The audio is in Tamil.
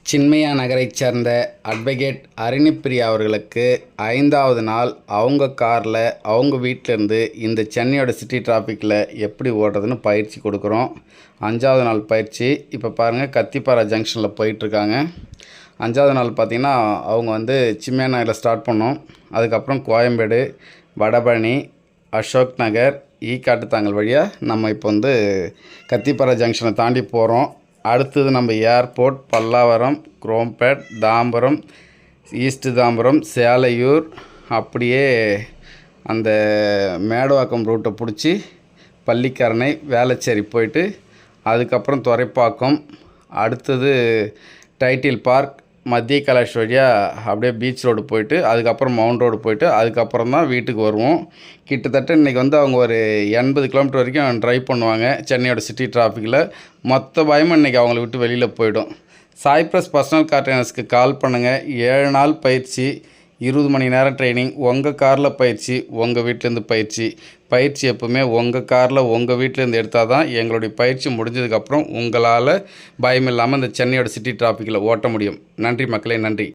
சின்மயா நகரைச் சேர்ந்த அட்வொகேட் அருணிப்பிரியா அவர்களுக்கு 5வது நாள் அவங்க காரில் அவங்க வீட்டிலேருந்து இந்த சென்னையோட சிட்டி டிராஃபிக்கில் எப்படி ஓடுறதுன்னு பயிற்சி கொடுக்குறோம். 5வது நாள் பயிற்சி. இப்போ பாருங்கள், கத்திப்பாரா ஜங்ஷனில் போயிட்டுருக்காங்க. 5வது நாள் பார்த்திங்கன்னா அவங்க சின்மயா நகரில் ஸ்டார்ட் பண்ணோம். அதுக்கப்புறம் கோயம்பேடு, வடபழனி, அசோக் நகர், ஈக்காட்டுத்தாங்கல் வழியாக நம்ம இப்போ கத்திப்பாரா ஜங்ஷனை தாண்டி போகிறோம். அடுத்தது நம்ம ஏர்போர்ட், பல்லாவரம், குரோம்பேட், தாம்பரம், ஈஸ்ட் தாம்பரம், சேலையூர், அப்படியே அந்த மேடவாக்கம் ரூட்டை பிடிச்சி பள்ளிக்கரணை, வேளச்சேரி போயிட்டு அதுக்கப்புறம் துறைப்பாக்கம், அடுத்தது டைட்டில் பார்க், மத்திய கைலாஷ் வழியாக அப்படியே பீச் ரோடு போயிட்டு அதுக்கப்புறம் மவுண்ட் ரோடு போயிட்டு அதுக்கப்புறம் தான் வீட்டுக்கு வருவோம். கிட்டத்தட்ட இன்றைக்கி அவங்க ஒரு 80 கிலோமீட்டர் வரைக்கும் ட்ரைவ் பண்ணுவாங்க சென்னையோட சிட்டி டிராஃபிக்கில். மொத்த பயமும் இன்றைக்கி அவங்கள விட்டு வெளியில் போயிடும். சாய்ப்ரஸ் பர்சனல் கார் ட்ரைனர்ஸ்க்கு கால் பண்ணுங்கள். 7 நாள் பயிற்சி, 20 மணி நேரம் ட்ரைனிங். உங்கள் காரில் பயிற்சி, உங்கள் வீட்டிலேருந்து பயிற்சி எப்போவுமே உங்கள் காரில் உங்கள் வீட்டிலேருந்து எடுத்தால் தான் எங்களுடைய பயிற்சி முடிஞ்சதுக்கப்புறம் உங்களால் பயம் இல்லாமல் இந்த சென்னையோட சிட்டி டிராஃபிக்கில் ஓட்ட முடியும். நன்றி மக்களே, நன்றி.